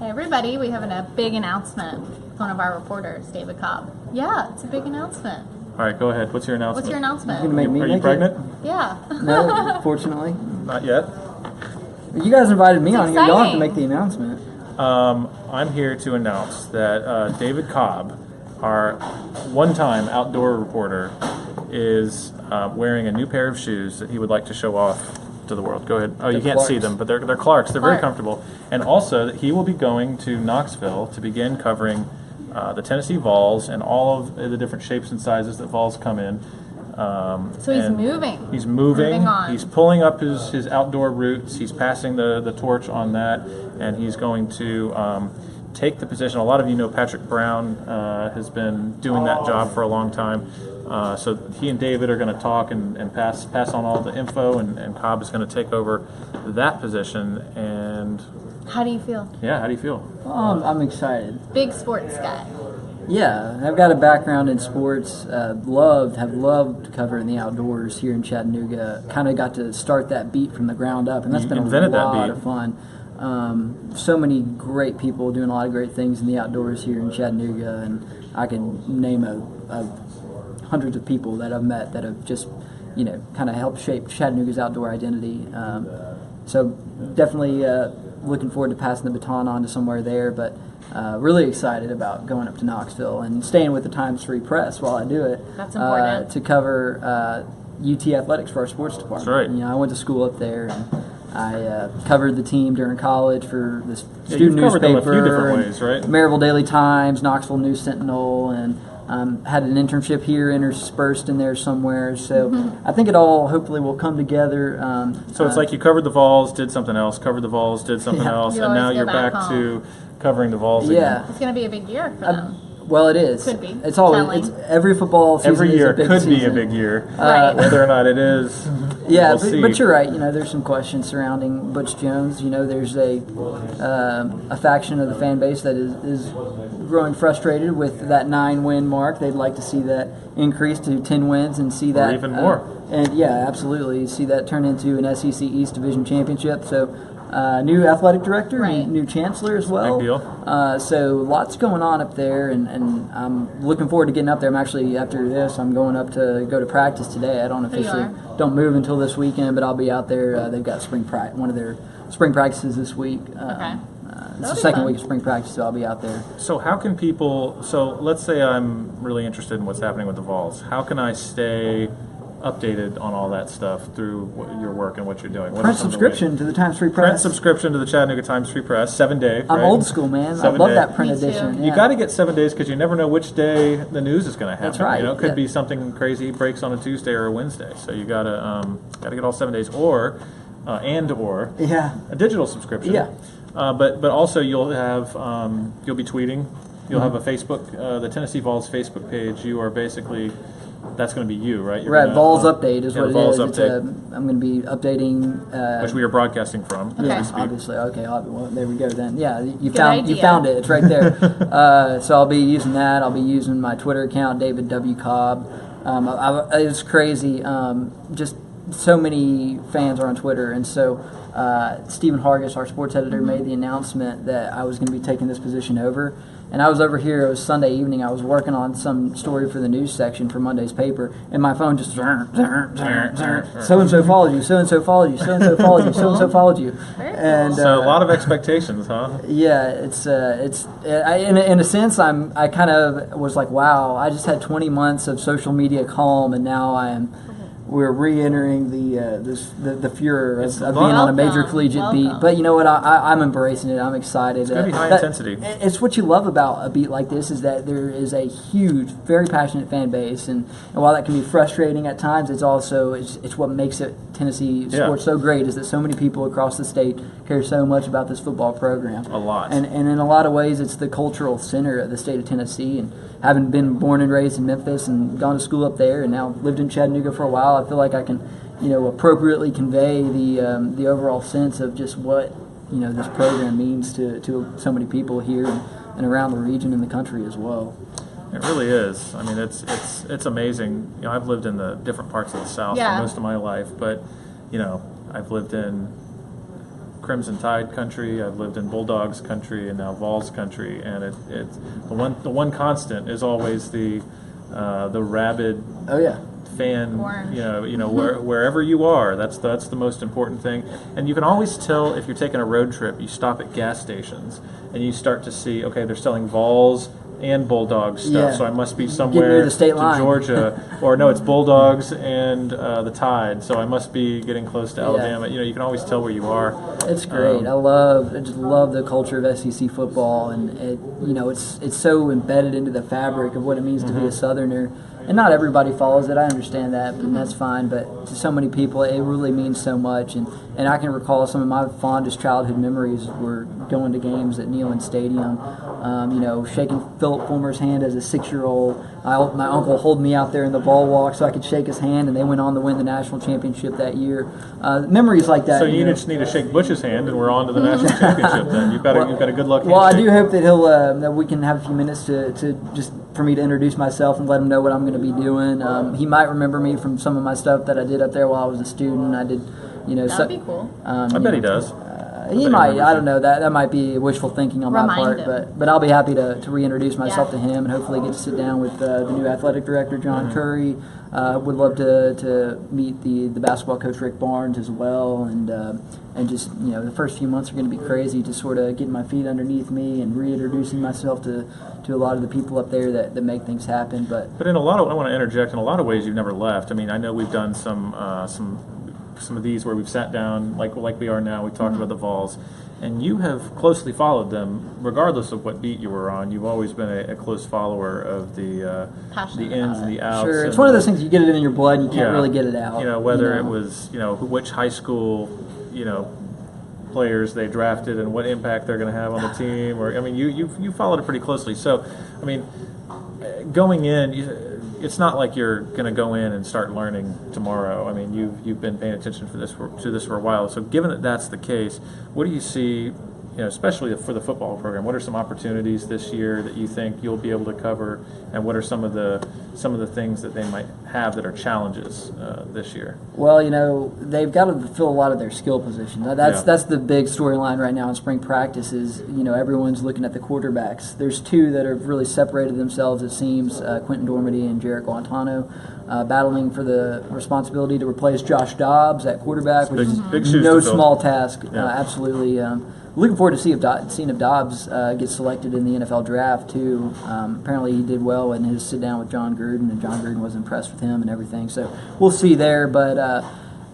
Hey everybody, we have a big announcement with one of our reporters, David Cobb. Yeah, it's a big announcement. All right, go ahead. What's your announcement? What's your announcement? You're gonna make me Are you make pregnant? Yeah. It? No, fortunately. Not yet. You guys invited me It's on here. Y'all have to exciting. make the announcement. I'm here to announce that David Cobb, our one-time outdoor reporter, is wearing a new pair of shoes that he would like to show off to the world. Go ahead. Oh, you can't see Clarks. them, but they're Clarks. They're very Clark. comfortable. And also that he will be going to Knoxville to begin covering the Tennessee Vols and all of the different shapes and sizes that Vols come in. So he's moving. He's moving. Moving on. He's pulling up his outdoor roots. He's passing the torch on that, and he's going to take the position. A lot of you know Patrick Brown has been doing that job for a long time. So he and David are going to talk and pass on all the info, and Cobb is going to take over that position. And How do you feel? yeah, how do you feel? I'm excited. Big sports guy. Yeah, I've got a background in sports. Have loved covering the outdoors here in Chattanooga. Kind of got to start that beat from the ground up, and that's You been a invented that lot beat. of fun. So many great people doing a lot of great things in the outdoors here in Chattanooga, and I can name a hundreds of people that I've met that have just, kind of helped shape Chattanooga's outdoor identity. So definitely looking forward to passing the baton on to somewhere there, but really excited about going up to Knoxville and staying with the Times Free Press while I do it. That's important. To cover UT athletics for our sports department. That's right. I went to school up there, and I covered the team during college for the Yeah, student you've covered them a newspaper, few different and ways, right? Maryville Daily Times, Knoxville News Sentinel, and had an internship here interspersed in there somewhere. So I think it all hopefully will come together. So it's like you covered the Vols, did something else, covered the Vols, did something Yeah. else, You and now always go you're back back home. to covering the Vols again. yeah. It's going to be a big year for them. Well, it is. Could be. It's always. Telling. It's every football season. Every is year a big could be a season. big year. Right. Whether or not it is, Yeah, we'll see. but you're right. There's some questions surrounding Butch Jones. There's a faction of the fan base that is growing frustrated with that 9-win mark. They'd like to see that increase to 10 wins and see that even more. And yeah, absolutely, see that turn into an SEC East Division championship. So. New athletic director, Right. new chancellor as well. Big deal. So lots going on up there, and I'm looking forward to getting up there. I'm actually, after this, I'm going up to go to practice today. I don't officially don't move until this weekend, but I'll be out there. They've got one of their spring practices this week. Okay. It's That'll the be second fun. week of spring practice, so I'll be out there. So how can people? So let's say I'm really interested in what's happening with the Vols. How can I stay updated on all that stuff through your work and what you're doing? What are Print some of the subscription ways? to the Times Free Print Press. subscription to the Chattanooga Times Free Press, 7-day. I'm right? old school, man. I 7 love day. that print Me too. edition. You yeah. got to get 7 days because you never know which day the news is going to happen. That's right, It could yeah. be something crazy breaks on a Tuesday or a Wednesday. So you got to get all 7 days, or Yeah. a digital subscription. Yeah. But also you'll have you'll be tweeting. You'll have a Facebook, the Tennessee Vols Facebook page. You are basically, that's going to be you, right? You're Right, gonna, Vols update is yeah, what the it Vols is. It's update. I'm going to be updating. which we are broadcasting from. as Okay. we speak. Obviously, okay. Well, there we go then. Yeah, you Good found idea. it. It's right there. So I'll be using that. I'll be using my Twitter account, David W. Cobb. It's crazy. Just so many fans are on Twitter, and so Stephen Hargis, our sports editor, made the announcement that I was going to be taking this position over. And I was over here. It was Sunday evening. I was working on some story for the news section for Monday's paper, and my phone just so and so followed you, so and so followed you, so and so followed you, so and so followed you, and So a lot of expectations, huh? yeah, in a sense, I kind of was like, wow, I just had 20 months of social media calm, and now we're re-entering the furor It's of being on a major Welcome, collegiate beat. welcome. But you know what? I'm embracing it. I'm excited. It's gonna be high intensity. It's what you love about a beat like this is that there is a huge, very passionate fan base, and while that can be frustrating at times, it's also it's what makes it Tennessee sports so great is that so many people across the state care so much about this football program. A lot. And in a lot of ways, it's the cultural center of the state of Tennessee. And having been born and raised in Memphis and gone to school up there, and now lived in Chattanooga for a while, I feel like I can, appropriately convey the overall sense of just what this program means to so many people here and around the region and the country as well. It really is. I mean, it's amazing. I've lived in the different parts of the South Yeah. for most of my life, but I've lived in Crimson Tide country. I've lived in Bulldogs country and now Vols country, and it's the one constant is always the rabid Oh yeah. fan. Orange. Wherever you are, that's the most important thing. And you can always tell if you're taking a road trip. You stop at gas stations and you start to see, okay, they're selling Vols and Bulldogs stuff, Yeah. so I must be Get somewhere near the state to line. Georgia, or no, it's Bulldogs and the Tide, so I must be getting close to Alabama. You can always tell where you are. It's great. I just love the culture of SEC football, and it's so embedded into the fabric of what it means to be a Southerner. And not everybody follows it. I understand that, and that's fine. But to so many people, it really means so much. And I can recall some of my fondest childhood memories were going to games at Neyland Stadium. Shaking Philip Fulmer's hand as a 6-year-old. My uncle holding me out there in the ball walk so I could shake his hand, and they went on to win the national championship that year. Memories like that. So you just need to shake Butch's hand, and we're on to the national championship. Then you've got a good luck. Well, I do hope that that we can have a few minutes to just for me to introduce myself and let him know what I'm going to be doing. He might remember me from some of my stuff that I did up there while I was a student. I did, That'd be cool. I bet he does. He might. I don't know. That might be wishful thinking on my Remind part, him. but I'll be happy to reintroduce myself Yeah. to him and hopefully get to sit down with the new athletic director, John Curry. Would love to meet the basketball coach, Rick Barnes, as well, and just the first few months are going to be crazy, just sort of getting my feet underneath me and reintroducing myself to a lot of the people up there that make things happen. But in a lot of, I want to interject, in a lot of ways you've never left. I mean, I know we've done some of these where we've sat down like we are now. We talked about the Vols, and you have closely followed them regardless of what beat you were on. You've always been a close follower of the Passionate ins about and the outs. sure, it's and one of those things you get it in your blood and you can't really get it out. Whether it was which high school players they drafted and what impact they're going to have on the team, or I mean you followed it pretty closely. So I mean, going in. It's not like you're going to go in and start learning tomorrow. I mean, you've been paying attention to this for a while. So, given that that's the case, what do you see, especially for the football program? What are some opportunities this year that you think you'll be able to cover, and what are some of the things that they might have that are challenges this year? Well, they've got to fill a lot of their skill positions. That's the big storyline right now in spring practice is, everyone's looking at the quarterbacks. There's two that have really separated themselves, it seems, Quentin Dormady and Jarrett Guantano, battling for the responsibility to replace Josh Dobbs at quarterback, which is big shoes no to fill. small task. Yeah. Absolutely. Looking forward to seeing if Dobbs gets selected in the NFL draft, too. Apparently he did well in his sit-down with John Gruden, and John Gruden was impressed with him and everything. So we'll see there. But,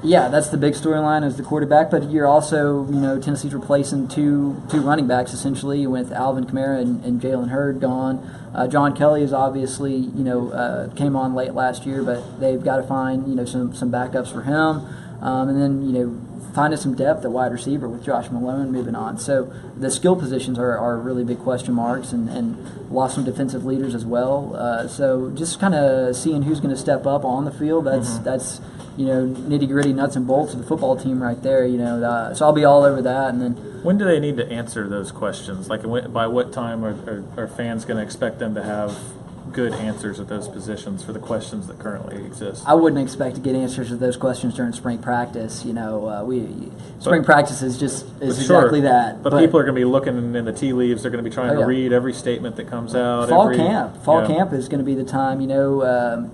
that's the big storyline is the quarterback. But you're also, Tennessee's replacing two running backs, essentially, with Alvin Kamara and Jalen Hurd gone. John Kelly is obviously, came on late last year, but they've got to find, some backups for him. And then, finding some depth at wide receiver with Josh Malone moving on. So the skill positions are really big question marks, and lost some defensive leaders as well. So just kind of seeing who's going to step up on the field. That's nitty gritty nuts and bolts of the football team right there. So I'll be all over that. And then when do they need to answer those questions? Like, by what time are fans going to expect them to have good answers at those positions for the questions that currently exist? I wouldn't expect to get answers to those questions during spring practice. Spring practice is exactly that. But people are going to be looking in the tea leaves. They're going to be trying to read every statement that comes out. Fall camp is going to be the time.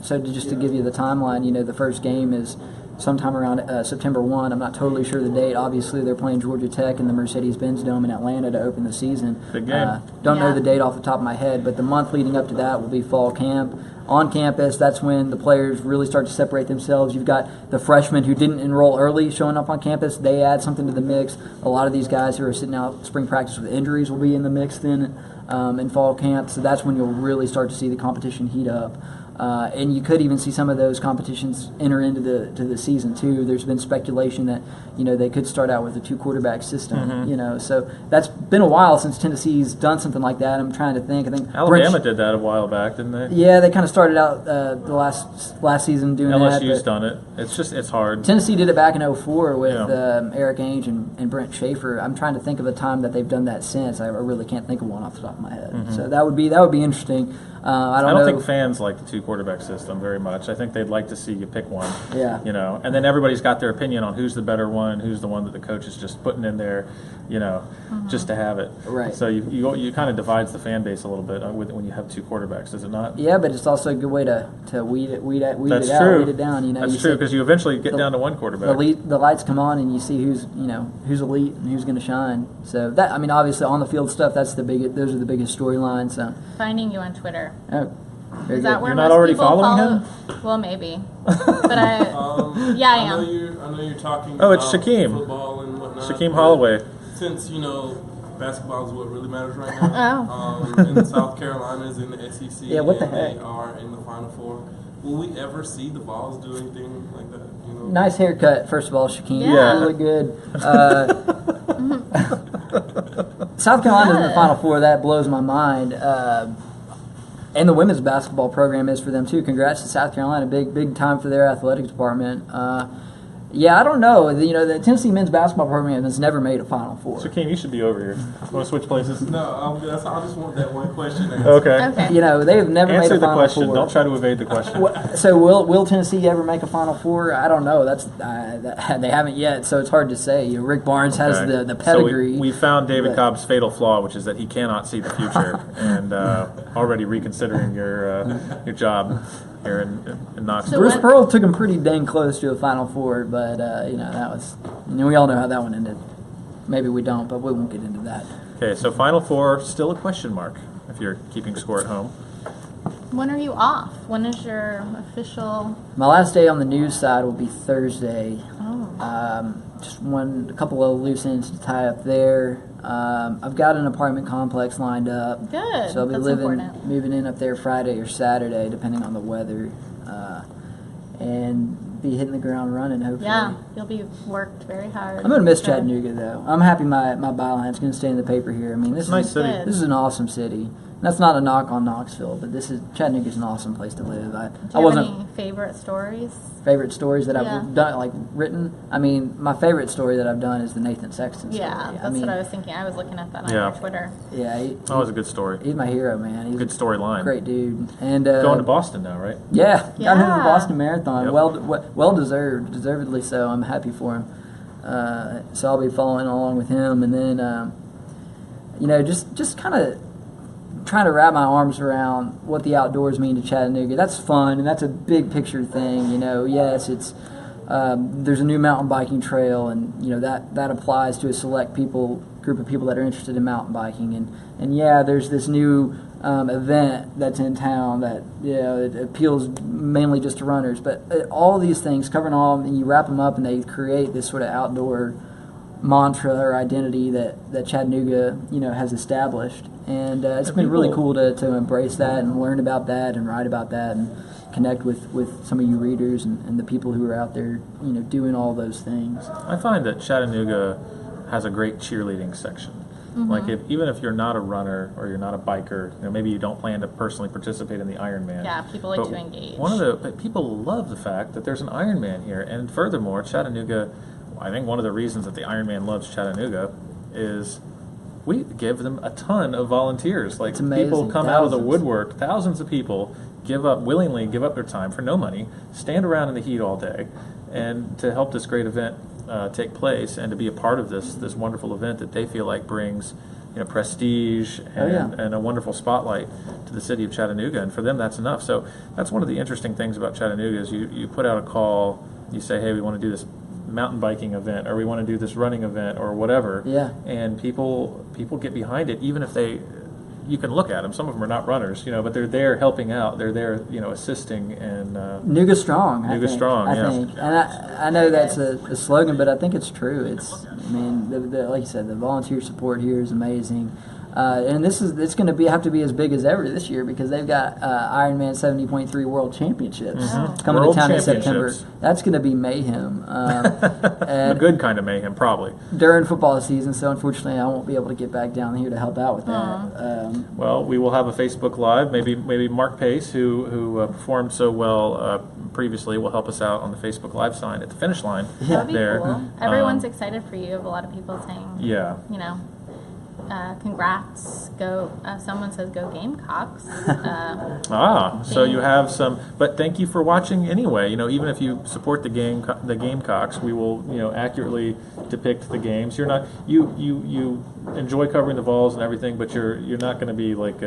So just to give you the timeline, the first game is sometime around September 1. I'm not totally sure the date. Obviously, they're playing Georgia Tech in the Mercedes-Benz Dome in Atlanta to open the season. Big game. Don't know the date off the top of my head, but the month leading up to that will be fall camp. On campus, that's when the players really start to separate themselves. You've got the freshmen who didn't enroll early showing up on campus. They add something to the mix. A lot of these guys who are sitting out spring practice with injuries will be in the mix then in fall camp. So that's when you'll really start to see the competition heat up. And you could even see some of those competitions enter into the season too. There's been speculation that they could start out with a 2-quarterback system. So that's been a while since Tennessee's done something like that. I'm trying to think. I think Alabama did that a while back, didn't they? Yeah, they kind of started out the last season doing that. LSU's done it. It's hard. Tennessee did it back in 2004 with Eric Ainge and Brent Schaefer. I'm trying to think of a time that they've done that since. I really can't think of one off the top of my head. So that would be interesting. I I don't don't know. think fans like the 2-quarterback system very much. I think they'd like to see you pick one. Yeah. You know, and then everybody's got their opinion on who's the better one, who's the one that the coach is just putting in there, you know, just to have it. Right. So you kind of divides the fan base a little bit when you have 2 quarterbacks, is it not? Yeah, but it's also a good way to weed it That's out, true. weed it down. You know, That's you true say because you eventually get down to 1 quarterback. the lights come on and you see who's elite and who's going to shine. So that, I mean, obviously on the field stuff, those are the biggest storylines. So. Finding you on Twitter. Oh, very Is that good. where You're most not already people following follow? Well, maybe. But yeah, I am. I know you're talking Oh, it's about Shaquem. football and whatnot. Shaquem but Holloway. Since, basketball is what really matters right now. And South Carolina's in the SEC. Yeah, what the and heck? They are in the Final Four. Will we ever see the Vols do anything like that? Nice haircut, first of all, Shaquem. Yeah. You look good. South Carolina's in the Final Four. That blows my mind. And the women's basketball program is for them too. Congrats to South Carolina. Big time for their athletics department. Yeah, I don't know. The Tennessee men's basketball program has never made a Final Four. Shaquem, you should be over here. Want to switch places? No, I just want that one question answered. Okay. Okay. They've never made Answer a the Final question. Four. Don't try to evade the question. So will Tennessee ever make a Final Four? I don't know. They haven't yet, so it's hard to say. Rick Barnes has Okay. the pedigree. So we found David but- Cobb's fatal flaw, which is that he cannot see the future, and already reconsidering your job here in Knoxville. So Bruce what- Pearl took him pretty dang close to a Final Four, but that was. We all know how that one ended. Maybe we don't, but we won't get into that. Okay, so Final Four, still a question mark if you're keeping score at home. When are you off? When is your official? My last day on the news side will be Thursday. Oh. Just a couple of loose ends to tie up there. I've got an apartment complex lined up. Good. So I'll be That's important. moving in up there Friday or Saturday, depending on the weather, and be hitting the ground running. Hopefully. Yeah, you'll be worked very hard. I'm gonna miss So- Chattanooga though. I'm happy my byline's gonna stay in the paper here. I mean, this Nice is city. Good. This is an awesome city. And that's not a knock on Knoxville, but Chattanooga's an awesome place to live. Do I you wasn't have any favorite stories? favorite stories that Yeah. I've done, like written. I mean, my favorite story that I've done is the Nathan Sexton story. Yeah, that's what I was thinking. I was looking at that on Yeah. your Twitter. Yeah, That was a good story. he's my hero, man. He's Good storyline. a great dude. And Going to Boston now, right? yeah, got him to the Yeah. Boston Marathon. Yep. Well deserved, deservedly so. I'm happy for him. So I'll be following along with him, and then just kind of trying to wrap my arms around what the outdoors mean to Chattanooga. That's fun, and that's a big picture thing. Yes, it's there's a new mountain biking trail, and that applies to a select group of people that are interested in mountain biking, and yeah, there's this new event that's in town that it appeals mainly just to runners. But all these things, covering all, and you wrap them up, and they create this sort of outdoor mantra or identity that Chattanooga has established, and it's been really cool to embrace that and learn about that and write about that and connect with some of you readers and the people who are out there doing all those things. I find that Chattanooga has a great cheerleading section. Like even if you're not a runner or you're not a biker, maybe you don't plan to personally participate in the Ironman. Yeah, people like but to engage. People love the fact that there's an Ironman here, and furthermore, Chattanooga. I think one of the reasons that the Ironman loves Chattanooga is we give them a ton of volunteers. Like, It's amazing. people come out of the Thousands. woodwork, thousands of people willingly give up their time for no money, stand around in the heat all day, and to help this great event take place, and to be a part of this wonderful event that they feel like brings prestige and a wonderful spotlight to the city of Chattanooga. And for them, that's enough. So that's one of the interesting things about Chattanooga is you put out a call, you say, hey, we want to do this mountain biking event, or we want to do this running event, or whatever. Yeah. And people get behind it, even if you can look at them. Some of them are not runners, but they're there helping out. They're there, assisting and. Nooga strong. I Nooga think. strong, I yeah. think, and I know that's a slogan, but I think it's true. Like you said, the volunteer support here is amazing. And it's going to have to be as big as ever this year because they've got Ironman 70.3 World Championships coming World to town in September. Championships. That's going to be mayhem. A And good kind of mayhem, probably. during football season, so unfortunately I won't be able to get back down here to help out with that. Well, we will have a Facebook Live. Maybe Mark Pace, who performed so well previously, will help us out on the Facebook Live sign at the finish line. That'd be there. cool. Everyone's excited for you. You have a lot of people saying, Yeah. congrats. Go. Someone says go Gamecocks. So you have some, but thank you for watching anyway. Even if you support the Gamecocks, we will, accurately depict the games. You're not, you enjoy covering the Vols and everything, but you're not going to be like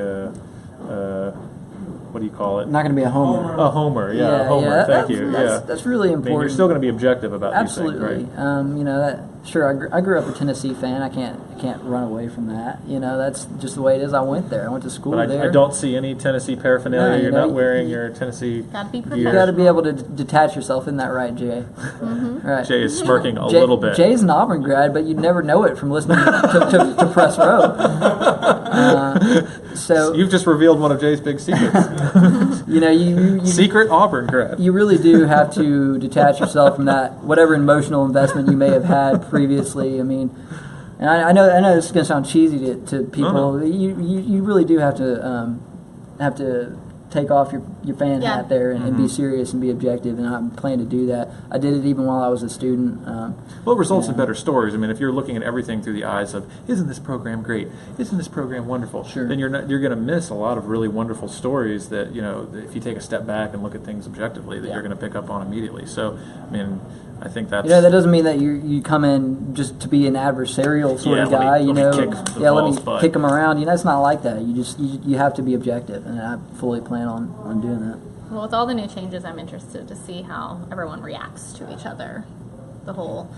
what do you call it? Not going to be a homer. A homer, a homer. Thank you. That's really important. You're still going to be objective about Absolutely. these things, right? Sure. I grew up a Tennessee fan. I can't run away from that. That's just the way it is. I went there. I went to school But there. I don't see any Tennessee paraphernalia. No, you're not wearing your Tennessee Gotta be gear. You got to be able to detach yourself. Isn't that right, Jay? Right. Jay is smirking a little bit. Jay's an Auburn grad, but you'd never know it from listening to Press Row. So you've just revealed one of Jay's big secrets. you Secret Auburn grad. You really do have to detach yourself from that whatever emotional investment you may have had previously. And I know this is going to sound cheesy to people. No. You really do have to take off your fan hat there and be serious and be objective, and I plan to do that. I did it even while I was a student. Well, it results in better stories. If you're looking at everything through the eyes of, isn't this program great? Isn't this program wonderful? Sure. Then you're going to miss a lot of really wonderful stories that, if you take a step back and look at things objectively, that you're going to pick up on immediately. So, I think that's... that doesn't mean that you come in just to be an adversarial sort of guy. Let me kick them around. It's not like that. You have to be objective, and I fully plan on doing that. Well, with all the new changes, I'm interested to see how everyone reacts to each other. The whole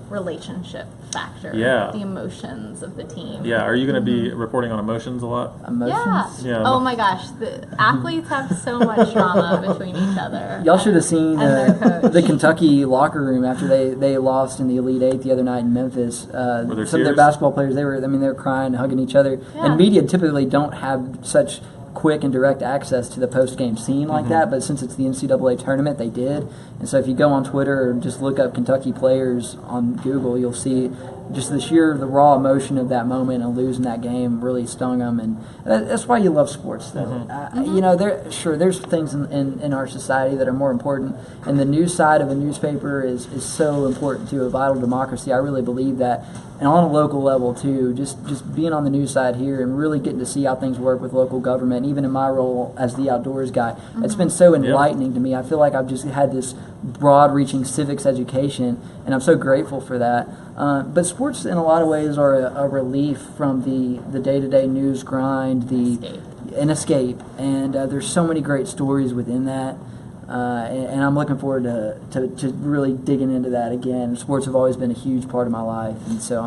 relationship factor. Yeah. The emotions of the team. Yeah. Are you going to be reporting on emotions a lot? Emotions? Yeah. Oh my gosh, the athletes have so much drama between each other. Y'all should have seen And their coach. the Kentucky locker room after they lost in the Elite Eight the other night in Memphis. Were there some of their tears? basketball players, they were crying, hugging each other. Yeah. And media typically don't have such quick and direct access to the post-game scene like that, but since it's the NCAA tournament, they did. And so if you go on Twitter or just look up Kentucky players on Google, you'll see just the raw emotion of that moment and losing that game really stung them. And that's why you love sports, though. There's things in our society that are more important, and the news side of a newspaper is so important to a vital democracy. I really believe that. And on a local level, too, just being on the news side here and really getting to see how things work with local government, even in my role as the outdoors guy, it's been so enlightening to me. I feel like I've just had this broad-reaching civics education, and I'm so grateful for that. But sports, in a lot of ways, are a relief from the day-to-day news grind, an escape. And there's so many great stories within that. And I'm looking forward to really digging into that again. Sports have always been a huge part of my life, and so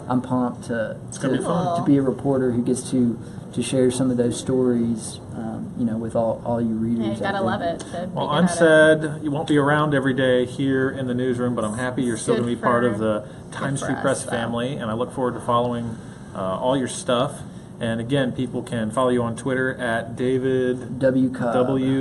I'm pumped to be a reporter who gets to share some of those stories, with all you readers. Yeah, you gotta love it. Well, unsaid, you won't be around every day here in the newsroom, but I'm happy you're still going to be part of the Times Free Press family, and I look forward to following all your stuff. And again, people can follow you on Twitter at David W.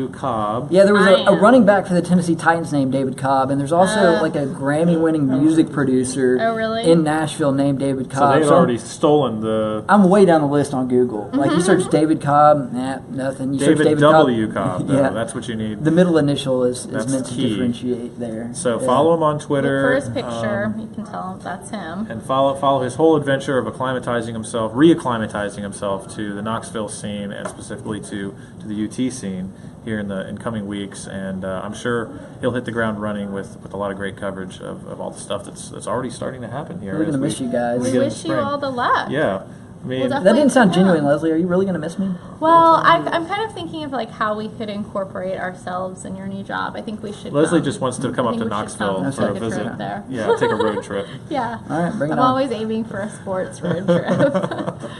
Cobb. Yeah, there was a running back for the Tennessee Titans named David Cobb, and there's also like a Grammy-winning music producer in Nashville named David Cobb. So they had already stolen the... I'm way down the list on Google. Like, you search David Cobb, nothing. You search David W. Cobb, though. That's what you need. The middle initial is meant to key. differentiate there. So follow him on Twitter. Look for his picture. You can tell that's him. And follow his whole adventure of reacclimatizing himself to the Knoxville scene, and specifically to the UT scene here in coming weeks. And I'm sure he'll hit the ground running with a lot of great coverage of all the stuff that's already starting to happen here. We're going to miss you guys. We wish you all the luck. Yeah. I mean, That didn't sound genuine, Lesley. Are you really going to miss me? Well, I'm kind of thinking of like how we could incorporate ourselves in your new job. I think we should. Leslie just wants to come up to Knoxville for a visit. Yeah, take a road trip. Yeah. All right, bring it on. I'm always aiming for a sports road trip.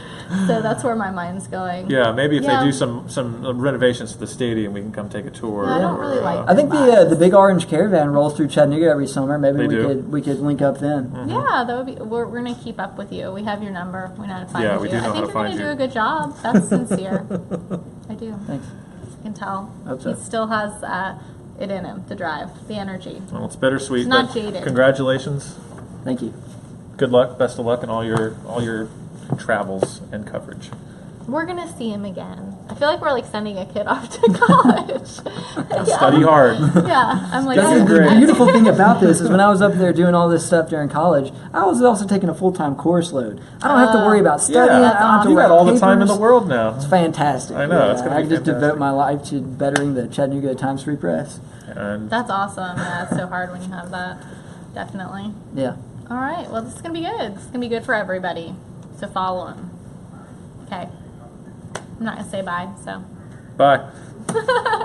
So that's where my mind's going. Yeah, maybe if they do some renovations to the stadium, we can come take a tour. I don't really like. I think the Big Orange Caravan rolls through Chattanooga every summer. Maybe we could link up then. Mm-hmm. Yeah, that would be. We're gonna keep up with you. We have your number. We know how to find you. Yeah, we do know how to find you. I think you're gonna do a good job. That's sincere. I do. Thanks. I can tell. Hope so. He still has it in him, the drive, the energy. Well, it's bittersweet. He's not jaded. Congratulations. Thank you. Good luck. Best of luck in all your travels and coverage. We're gonna see him again. I feel like we're like sending a kid off to college. Study hard. Yeah, I'm like. That's great. The beautiful thing about this is when I was up there doing all this stuff during college, I was also taking a full-time course load. I don't have to worry about studying. Yeah, I don't have to you write got all the time in papers. the world now. It's fantastic. I know, it's gonna be I can just fantastic. devote my life to bettering the Chattanooga Times Free Press. And That's awesome. Yeah, it's so hard when you have that. Definitely. Yeah. All right. Well, this is gonna be good. This is gonna be good for everybody. So follow him. Okay. I'm not gonna say bye. So. bye.